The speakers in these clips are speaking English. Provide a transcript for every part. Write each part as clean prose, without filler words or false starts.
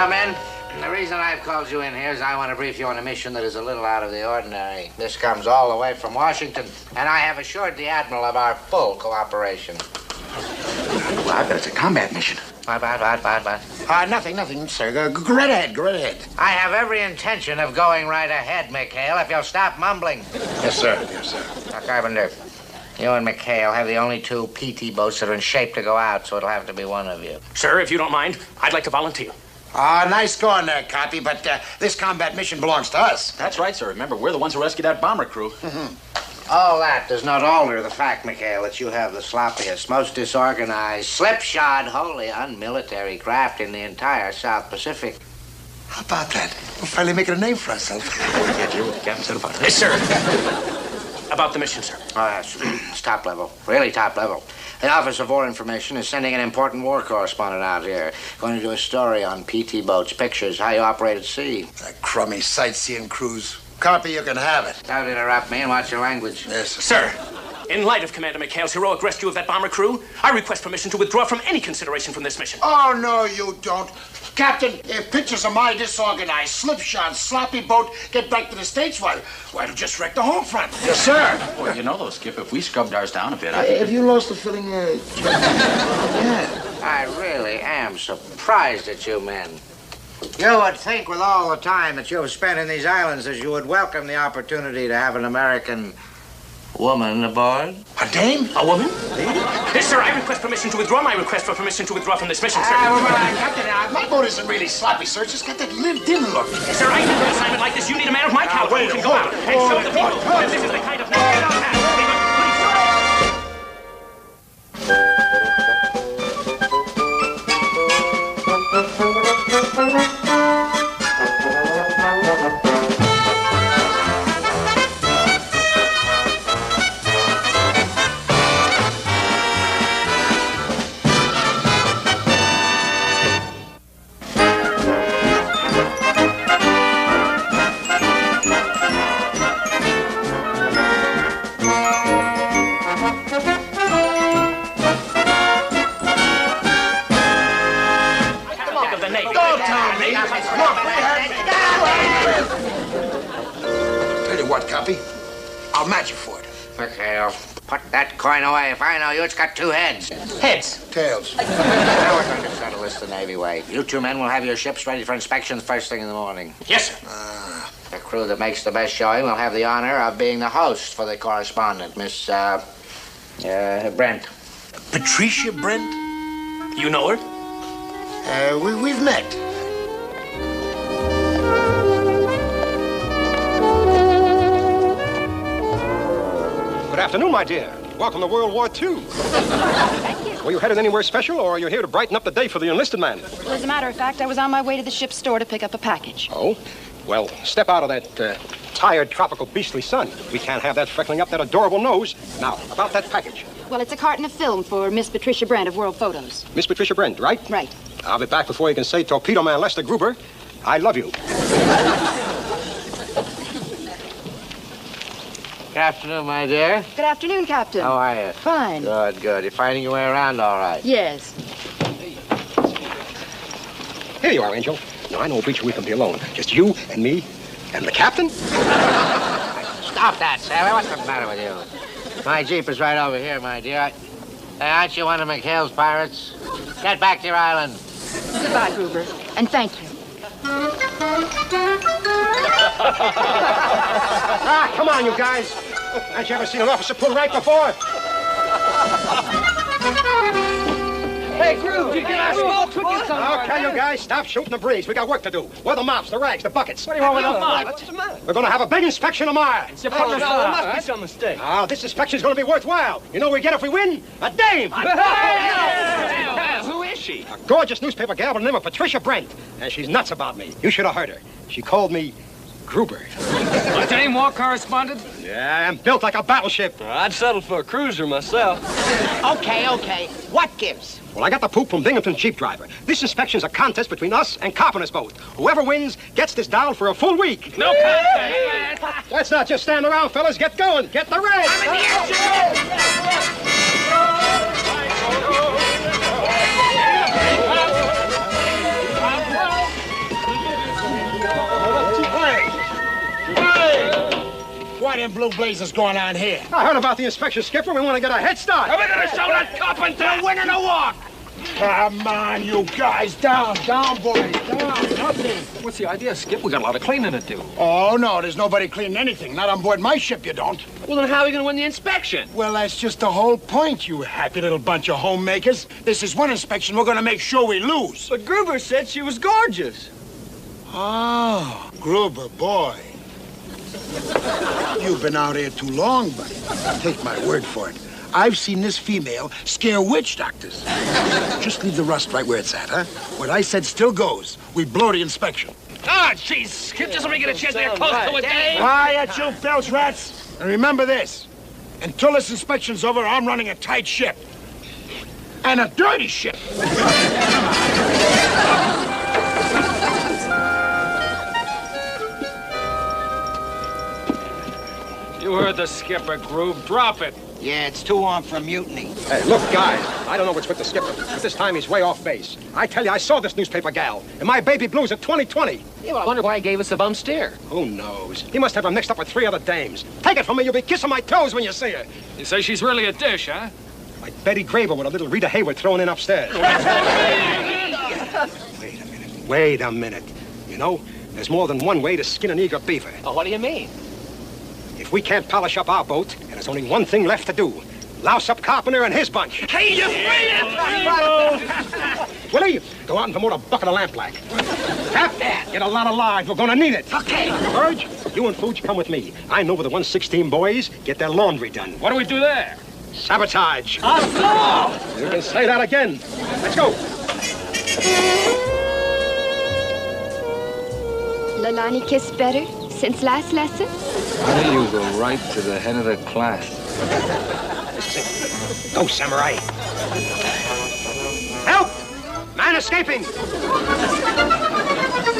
Now, men, the reason I've called you in here is I want to brief you on a mission that is a little out of the ordinary. This comes all the way from Washington, and I have assured the Admiral of our full cooperation. Well, I bet it's a combat mission. What? Nothing, sir. Go right ahead. I have every intention of going right ahead, McHale, if you'll stop mumbling. Yes, sir. Now, Carpenter, you and McHale have the only two PT boats that are in shape to go out, so it'll have to be one of you. Sir, if you don't mind, I'd like to volunteer. Nice going there, Copy, but this combat mission belongs to us. That's right, sir. Remember, we're the ones who rescued that bomber crew. All that does not alter the fact, McHale, that you have the sloppiest, most disorganized, slipshod, wholly unmilitary craft in the entire South Pacific. How about that? We're finally making a name for ourselves. Yeah, you're what the captain said about it. Yes, sir. About the mission, sir. Oh, yes. It's top level. Really top level. The Office of War Information is sending an important war correspondent out here. Going to do a story on PT boats, pictures, how you operate at sea. That crummy sightseeing cruise. Copy, you can have it. Don't interrupt me and watch your language. Yes, Sir, in light of Commander McHale's heroic rescue of that bomber crew, I request permission to withdraw from any consideration from this mission. Oh, no, you don't. Captain, if pictures of my disorganized, slipshod, sloppy boat get back to the States, why don't just wreck the home front? Yes, sir. Well, you know, though, Skip, if we scrubbed ours down a bit, I think... Have you lost the feeling, Yeah. I really am surprised at you men. You would think with all the time that you have spent in these islands that you would welcome the opportunity to have an American woman aboard. A dame? A woman? Yes, sir, I request permission to withdraw my request for permission to withdraw from this mission, sir. Captain, my boat isn't really sloppy, sir. It's just got that lived-in look. Yes, sir, I think for an assignment like this, you need a man of my caliber who can go out and show the people that this is the kind of man we don't have. Tell you what, Copy. I'll match you for it. Okay, I'll put that coin away. If I know you, it's got two heads. Heads. Tails. Now we're going to settle this the Navy way. You two men will have your ships ready for inspection the first thing in the morning. Yes, sir. The crew that makes the best showing will have the honor of being the host for the correspondent, Miss, Brent. Patricia Brent? You know her? We've met. Good afternoon, my dear. Welcome to World War II. Thank you. Were you headed anywhere special, or are you here to brighten up the day for the enlisted man? Well, as a matter of fact, I was on my way to the ship's store to pick up a package. Oh? Well, step out of that tired, tropical, beastly sun. We can't have that freckling up that adorable nose. Now, about that package. Well, it's a carton of film for Miss Patricia Brent of World Photos. Miss Patricia Brent, right? Right. I'll be back before you can say Torpedo Man Lester Gruber, I love you. Good afternoon, my dear. Good afternoon, Captain. How are you? Fine. Good. You're finding your way around all right? Yes. Here you are, Angel. Now, I know a breach we can be alone. Just you and me and the captain. Stop that, Sailor. What's the matter with you? My Jeep is right over here, my dear. Hey, aren't you one of McHale's pirates? Get back to your island. Goodbye, Gruber. And thank you. Come on, you guys. Haven't you ever seen an officer pull rank before? Hey, Groove, you get our smoke? Okay, you guys, stop shooting the breeze. We got work to do. We're the mops, the rags, the buckets. What do you want with the mob? What's the matter? We're going to have a big inspection tomorrow. There must be some mistake. This inspection's going to be worthwhile. You know what we get if we win? A dame! Who is she? A gorgeous newspaper gal by the name of Patricia Brent. And she's nuts about me. You should have heard her. She called me Gruber. A dame war correspondent? Yeah, I'm built like a battleship. I'd settle for a cruiser myself. Okay. What gives? Well, I got the poop from Binghamton's Jeep driver. This inspection's a contest between us and Carpenter's boat. Whoever wins gets this down for a full week. No contest. Let's not just stand around, fellas. Get going. Get the red. in blue blazers going on here? I heard about the inspection, Skipper. We want to get a head start. We're gonna show that carpenter winning a walk. Come on, you guys. Down, boys. Down, nothing. What's the idea, Skip? We got a lot of cleaning to do. Oh, no, there's nobody cleaning anything. Not on board my ship, you don't. Well, then how are we gonna win the inspection? Well, that's just the whole point, you happy little bunch of homemakers. This is one inspection we're gonna make sure we lose. But Gruber said she was gorgeous. Oh, Gruber, boy. You've been out here too long, buddy. Take my word for it. I've seen this female scare witch doctors. Just leave the rust right where it's at, huh? What I said still goes. We blow the inspection. Ah, jeez, Skip, just let me get a chance to get close to it, Dave. Quiet, you filth rats. And remember this. Until this inspection's over, I'm running a tight ship. And a dirty ship. You heard the skipper, Groove. Drop it. Yeah, it's too on for mutiny. Hey, look, guys, I don't know what's with the skipper, but this time he's way off base. I tell you, I saw this newspaper gal, and my baby blues at 2020. Yeah, well, I wonder why he gave us a bum steer. Who knows? He must have her mixed up with 3 other dames. Take it from me, you'll be kissing my toes when you see her. You say she's really a dish, huh? Like Betty Graber with a little Rita Hayworth thrown in upstairs. Wait a minute. You know, there's more than one way to skin an eager beaver. Oh, what do you mean? If we can't polish up our boat, and there's only one thing left to do. Louse up Carpenter and his bunch. Hey, you Willie, go out and promote a bucket of lampblack. Cap, get a lot of live. We're gonna need it. Okay. Burge, you and Fooch come with me. I know where the 116 boys get their laundry done. What do we do there? Sabotage. You can say that again. Let's go. Lalani kissed better since last lesson? Why don't you go right to the head of the class? Go, Samurai. Help! Man escaping!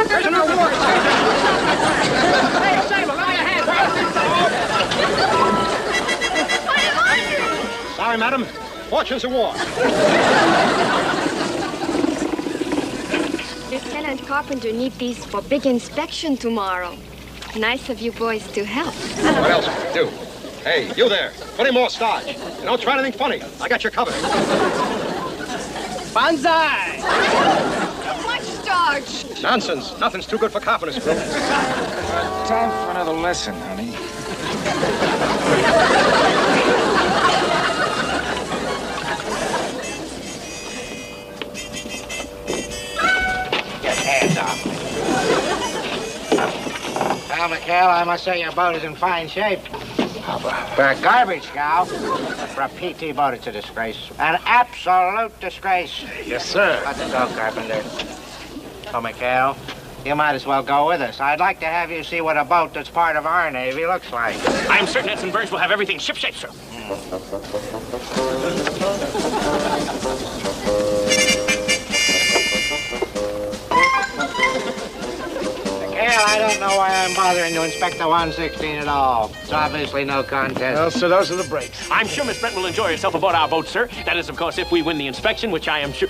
Prisoner of war escaping! Hey, Sailor, lie ahead! Sorry, madam. Fortunes of war. Lieutenant Carpenter need these for big inspection tomorrow. Nice of you boys to help. What else can we do? Hey, you there. Put in more starch. And don't try anything funny. I got you covered. Banzai! Too much starch. Nonsense. Nothing's too good for Carpenter's crew. Time for another lesson, honey. Get hands off me. Well, McHale, I must say your boat is in fine shape. For a garbage cow, for a PT boat, it's a disgrace. An absolute disgrace. Yes, sir. Let's go, Carpenter. Oh, McHale, you might as well go with us. I'd like to have you see what a boat that's part of our Navy looks like. I'm certain Edson Burns will have everything shipshape, sir. Hell, I don't know why I'm bothering to inspect the 116 at all. It's obviously no contest. Well, so those are the breaks. I'm sure Miss Brent will enjoy herself aboard our boat, sir. That is, of course, if we win the inspection, which I am sure...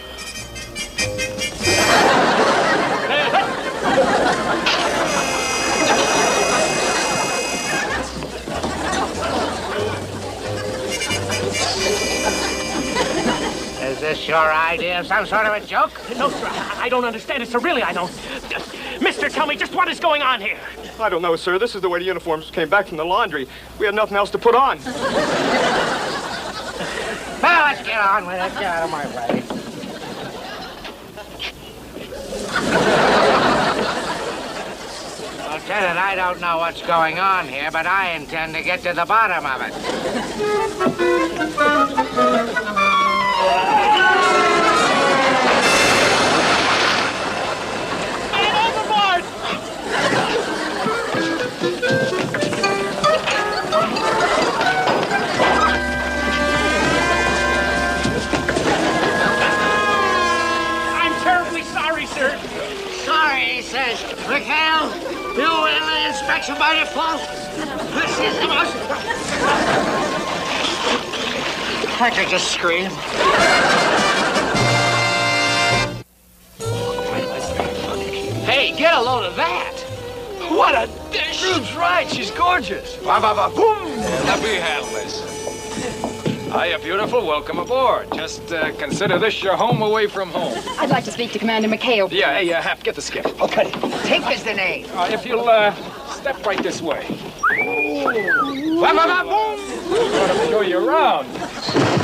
Is this your idea of some sort of a joke? No, sir, I don't understand it, sir. Really, I don't. Mister, tell me just what is going on here. I don't know, sir. This is the way the uniforms came back from the laundry. We had nothing else to put on. Well, let's get on with it. Get out of my way. Lieutenant, I don't know what's going on here, but I intend to get to the bottom of it. Sorry, he says. McHale, you win the inspection by default. This is the most... I could just scream. Hey, get a load of that. What a Rube's right. She's gorgeous. Ba ba ba boom. Now be handless. Hiya, beautiful. Welcome aboard. Just consider this your home away from home. I'd like to speak to Commander McHale. Yeah, hey, Hap, get the skiff. Okay. Tink is the name. If you'll step right this way. Ba ba ba boom. I'll show you around.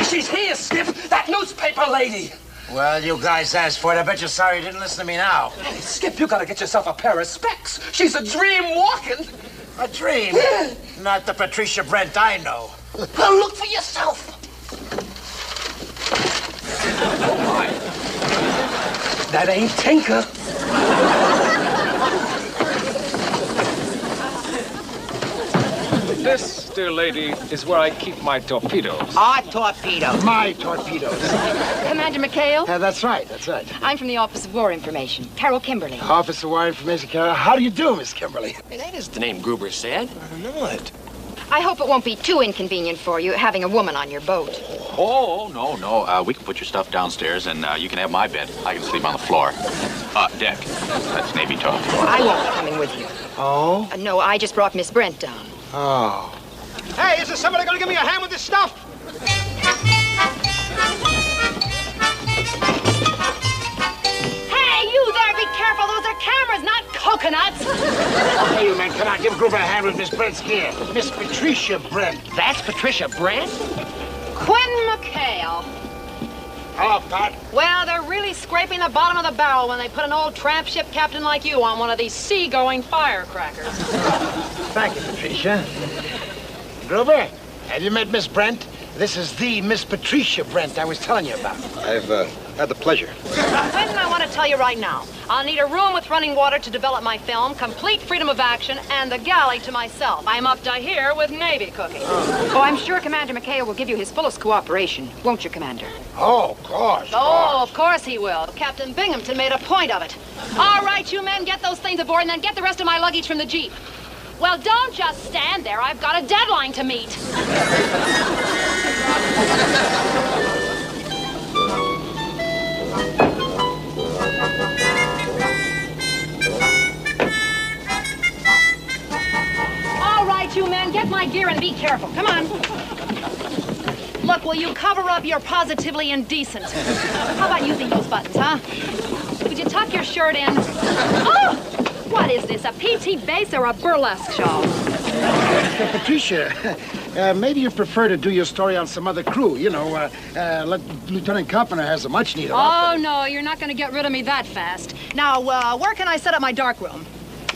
She's here, Skip. That newspaper lady. Well, you guys asked for it. I bet you're sorry you didn't listen to me now. Hey, Skip, you gotta get yourself a pair of specs. She's a dream walking. A dream? Not the Patricia Brent I know. Well, look for yourself. Oh, my. That ain't Tinker. This, dear lady, is where I keep my torpedoes. Our torpedo. My torpedoes. Commander McHale? That's right, that's right. I'm from the Office of War Information. Carol Kimberly. Office of War Information, Carol. How do you do, Miss Kimberly? Hey, that is the name Gruber said. I know it. I hope it won't be too inconvenient for you having a woman on your boat. Oh, no. We can put your stuff downstairs, and you can have my bed. I can sleep on the floor. Deck. That's Navy talk. I won't be coming with you. Oh? No, I just brought Miss Brent down. Oh. Hey, is there somebody gonna give me a hand with this stuff? Hey, you there, be careful. Those are cameras, not coconuts. Hey, you man, come on, give Gruber a hand with Miss Brent's gear. Miss Patricia Brent. That's Patricia Brent? Quinn McHale. Hello, Pat. Well, they're really scraping the bottom of the barrel when they put an old tramp ship captain like you on one of these sea-going firecrackers. Thank you, Patricia. Gruber, have you met Miss Brent? This is the Miss Patricia Brent I was telling you about. I've had the pleasure. Quinn, I want to tell you right now, I'll need a room with running water to develop my film, complete freedom of action, and the galley to myself. I'm up to here with Navy cooking. Oh, I'm sure Commander McHale will give you his fullest cooperation. Won't you, Commander? Oh, of course. Oh, of course he will. Captain Binghamton made a point of it. All right, you men, get those things aboard and then get the rest of my luggage from the Jeep. Well, don't just stand there. I've got a deadline to meet. All right, you men, get my gear and be careful. Come on. Look, will you cover up? You're positively indecent. How about using those buttons, huh? Would you tuck your shirt in? Oh! What is this, a PT base or a burlesque show? Patricia, maybe you prefer to do your story on some other crew. You know, Lieutenant Carpenter has a much needed outfit. Oh, no, you're not going to get rid of me that fast. Now, where can I set up my dark room?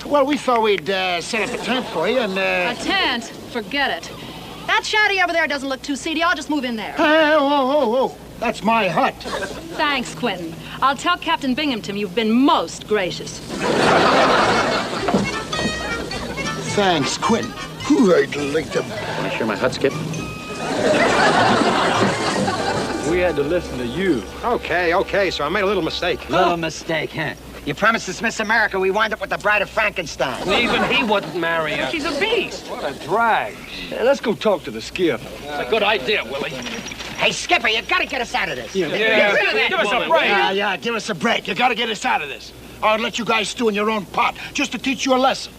Well, we thought we'd set up a tent for you and... A tent? Forget it. That shanty over there doesn't look too seedy. I'll just move in there. Hey, whoa. That's my hut. Thanks, Quentin. I'll tell Captain Binghamton you've been most gracious. Thanks, Quinn. Ooh, I'd like to... Want to share my hut, Skip? We had to listen to you. Okay, so I made a little mistake. Little mistake, huh? You promised us Miss America, we wind up with the Bride of Frankenstein. Even he wouldn't marry her. She's a beast. What a drag. Hey, let's go talk to the skiff. It's a good idea, Willie. Hey, Skipper, you gotta get us out of this. Yeah, Give us a break. Yeah, give us a break. You gotta get us out of this. I'll let you guys stew in your own pot, just to teach you a lesson.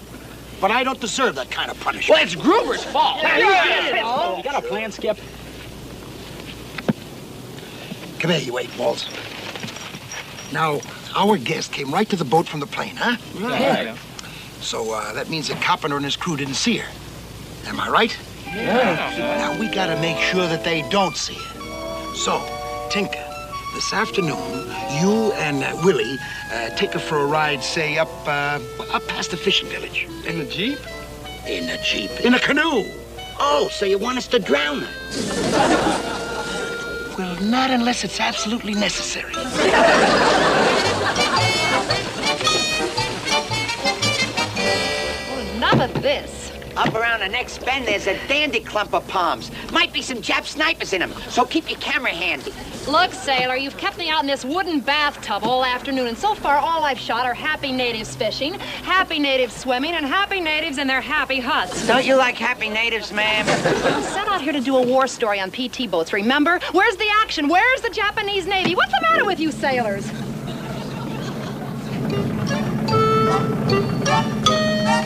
But I don't deserve that kind of punishment. Well, it's Gruber's fault. You got a plan, Skip? Come here, you eight balls. Now, our guest came right to the boat from the plane, huh? Yeah. So, that means that Carpenter and his crew didn't see her. Am I right? Yeah. Now, we gotta make sure that they don't see her. So, Tinker, this afternoon, you and Willie take her for a ride, say, up past the fishing village. In the Jeep? In a Jeep. In a canoe. Oh, so you want us to drown her? Well, not unless it's absolutely necessary. Oh, enough of this. Up around the next bend, there's a dandy clump of palms. Might be some Jap snipers in them, so keep your camera handy. Look, sailor, you've kept me out in this wooden bathtub all afternoon, and so far all I've shot are happy natives fishing, happy natives swimming, and happy natives in their happy huts. Don't you like happy natives, ma'am? I'm sent out here to do a war story on PT boats, remember? Where's the action? Where's the Japanese Navy? What's the matter with you sailors?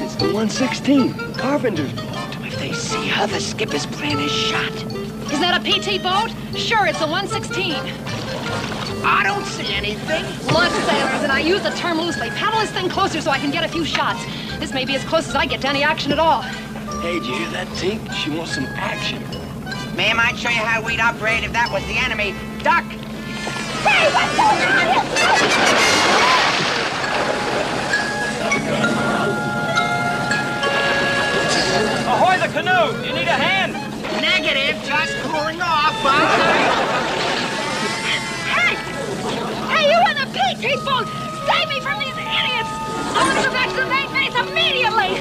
It's the 116. Carpenter's boat. If they see her, the skipper's plan is shot. Isn't that a PT boat? Sure, it's a 116. I don't see anything. Look, sailors, and I use the term loosely. Paddle this thing closer so I can get a few shots. This may be as close as I get to any action at all. Hey, did you hear that, Tink? She wants some action. Ma'am, I'd show you how we'd operate if that was the enemy. Duck! Hey, what's going on here? Ahoy the canoe! You need a hand? Negative, just cooling off, Hey, you in the PT boat! Save me from these idiots! I want some extra mates immediately!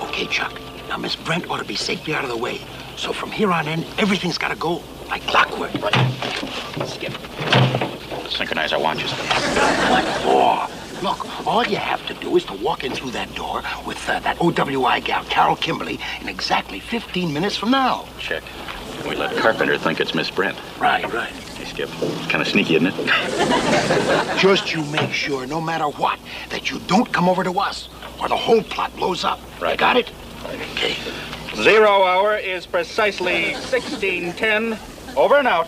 Okay, Chuck. Now, Miss Brent ought to be safely out of the way. So from here on in, everything's got to go like clockwork. Skip. Synchronize our watches. What for? Look, all you have to do is to walk in through that door with that OWI gal, Carol Kimberly, in exactly 15 minutes from now. Check. We let Carpenter think it's Miss Brent. Right. Hey, Skip. Kind of sneaky, isn't it? Just you make sure, no matter what, that you don't come over to us, or the whole plot blows up. Right. Got it? Okay. 0 hour is precisely 16:10. Over and out.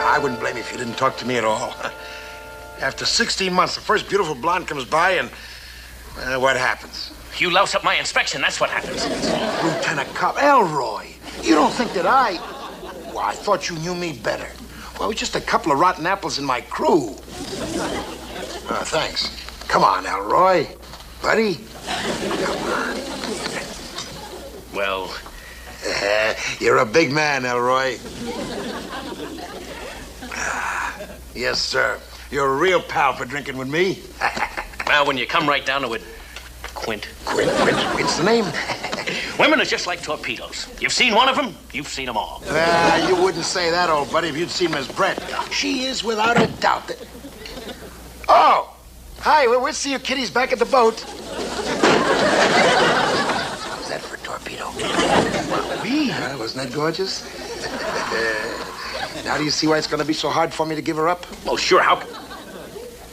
I wouldn't blame you if you didn't talk to me at all. After 16 months, the first beautiful blonde comes by and what happens? You louse up my inspection, that's what happens. Lieutenant Cop Elroy, you don't think that Well, I thought you knew me better. Well, it was just a couple of rotten apples in my crew. Thanks. Come on, Elroy. Buddy. Come on. Well... You're a big man, Elroy. Yes, sir. You're a real pal for drinking with me. Well, when you come right down to it, Quint. Quint's the name. Women are just like torpedoes. You've seen one of them, you've seen them all. You wouldn't say that, old buddy, if you'd seen Miss Brent. She is, without a doubt. Oh! Hi, we'll see you kiddies back at the boat. How's that for a torpedo? Wasn't that gorgeous? Now do you see why it's going to be so hard for me to give her up? Oh, sure, how...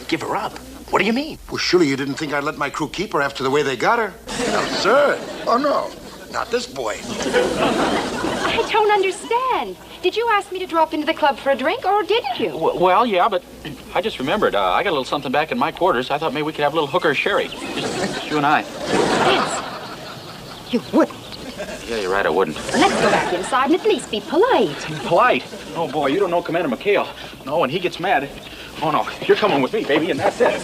Give her up? What do you mean? Well, surely you didn't think I'd let my crew keep her after the way they got her? No, sir. Oh, no. Not this boy. I don't understand. Did you ask me to drop into the club for a drink, or didn't you? Well, yeah, but I just remembered. I got a little something back in my quarters. I thought maybe we could have a little hooker sherry. Just you and I. Vince, you wouldn't. Yeah, you're right, I wouldn't. Let's go back inside and at least be polite. Polite? Oh, boy, you don't know Commander McHale. No, when he gets mad... Oh, no, you're coming with me, baby, and that's it.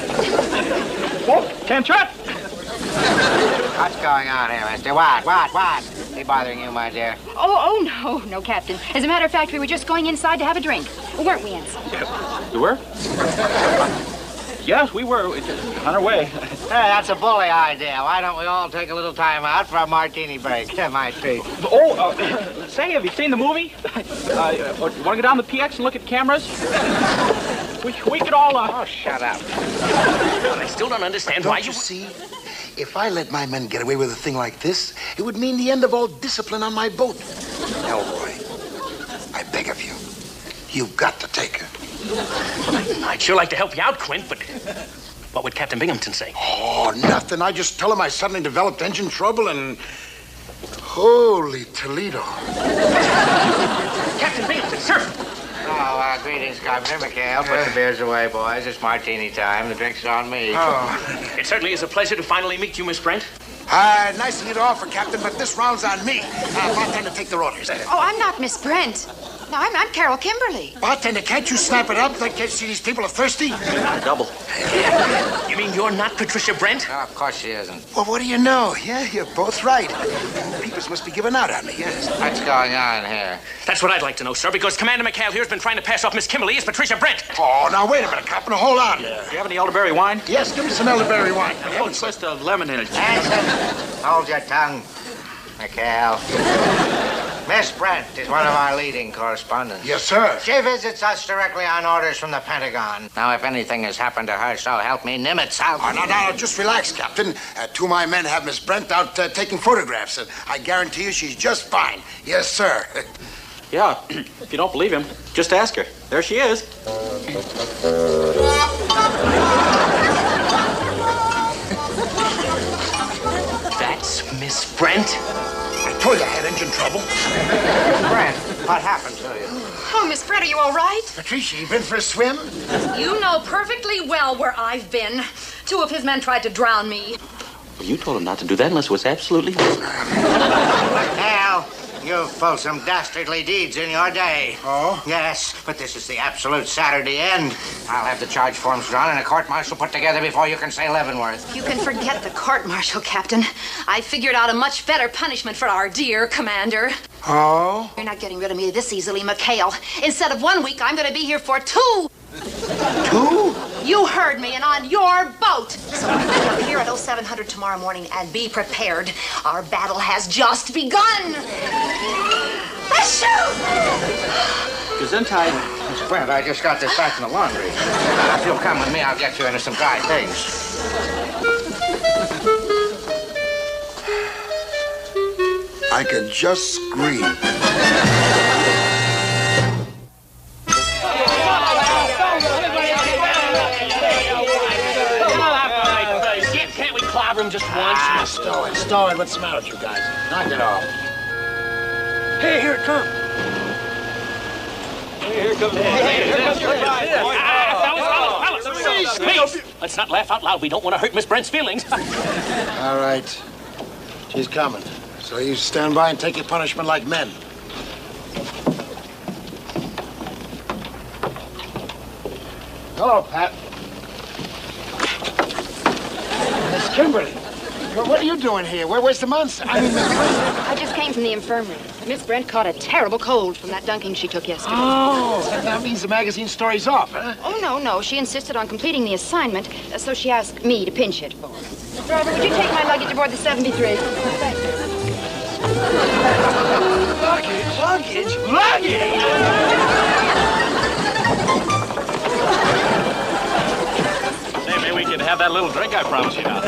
Oh, can't trot! What's going on here, mister? What? Be bothering you, my dear? Oh, no, Captain. As a matter of fact, we were just going inside to have a drink. Weren't we, Ensign? You were? Yes, we were. On our way. Hey, that's a bully idea. Why don't we all take a little time out for a martini break? My treat. Say, have you seen the movie? Want to go down the PX and look at cameras? We could all... Oh, shut up. I still don't understand why you see? If I let my men get away with a thing like this, it would mean the end of all discipline on my boat. Elroy, I beg of you, you've got to take her. I'd sure like to help you out, Quint, but what would Captain Binghamton say? Oh, nothing. I just tell him I suddenly developed engine trouble and... Holy Toledo. Captain Binghamton, sir! Oh, greetings, Governor McHale. Put the beers away, boys. It's martini time. The drink's on me. Oh. It certainly is a pleasure to finally meet you, Miss Brent. Nice of you to offer, Captain, but this round's on me. About time to take the orders. Oh, I'm not Miss Brent. No, I'm Carol Kimberly. Bartender, can't you snap it up? Can't you see these people are thirsty? Double. You mean you're not Patricia Brent? No, of course she isn't. Well, what do you know? Yeah, you're both right. People must be giving out on me, yes. What's going on here? That's what I'd like to know, sir, because Commander McHale here has been trying to pass off Miss Kimberly as Patricia Brent. Oh, now, wait a minute, Captain. Hold on. Do you have any elderberry wine? Yes, give me some elderberry wine. Oh, it's just a lemon in it. Hanson, hold your tongue, McHale. Miss Brent is one of our leading correspondents. Yes, sir. She visits us directly on orders from the Pentagon. Now, if anything has happened to her, so help me, Nimitz, Now, just relax, Captain. Two of my men have Miss Brent out taking photographs, and I guarantee you she's just fine. Yes, sir. Yeah, if you don't believe him, just ask her. There she is. That's Miss Brent? I told you I had engine trouble. Brent, what happened to you? Oh, Miss Brent, are you all right? Patricia, you been for a swim? You know perfectly well where I've been. 2 of his men tried to drown me. Well, you told him not to do that unless it was absolutely necessary. Hell, you've pulled some dastardly deeds in your day. Oh? Yes, but this is the absolute Saturday end. I'll have the charge forms drawn and a court-martial put together before you can say Leavenworth. You can forget the court-martial, Captain. I figured out a much better punishment for our dear commander. Oh? You're not getting rid of me this easily, McHale. Instead of 1 week, I'm going to be here for 2. 2? You heard me, and on your boat. So be here at 0700 tomorrow morning and be prepared. Our battle has just begun. Let's shoot! Gesundheit. Miss Brent, I just got this back from the laundry. If you'll come with me, I'll get you into some dry things. I could just scream. Can't we clobber him just once? Stow it. What's the matter with you guys? Knock it off. Hey, here it comes. Fellas, please, let's not laugh out loud. We don't want to hurt Miss Brent's feelings. All right. She's coming. So you stand by and take your punishment like men. Hello, Pat. Miss Kimberly. What are you doing here? Where's the monster? I mean, Miss Brent. I just came from the infirmary. Miss Brent caught a terrible cold from that dunking she took yesterday. Oh, that means the magazine story's off, huh? Oh, no. She insisted on completing the assignment, so she asked me to pinch it for her. Driver, would you take my luggage aboard the 73? Thank you. Luggage? Hey, maybe we can have that little drink I promised you now.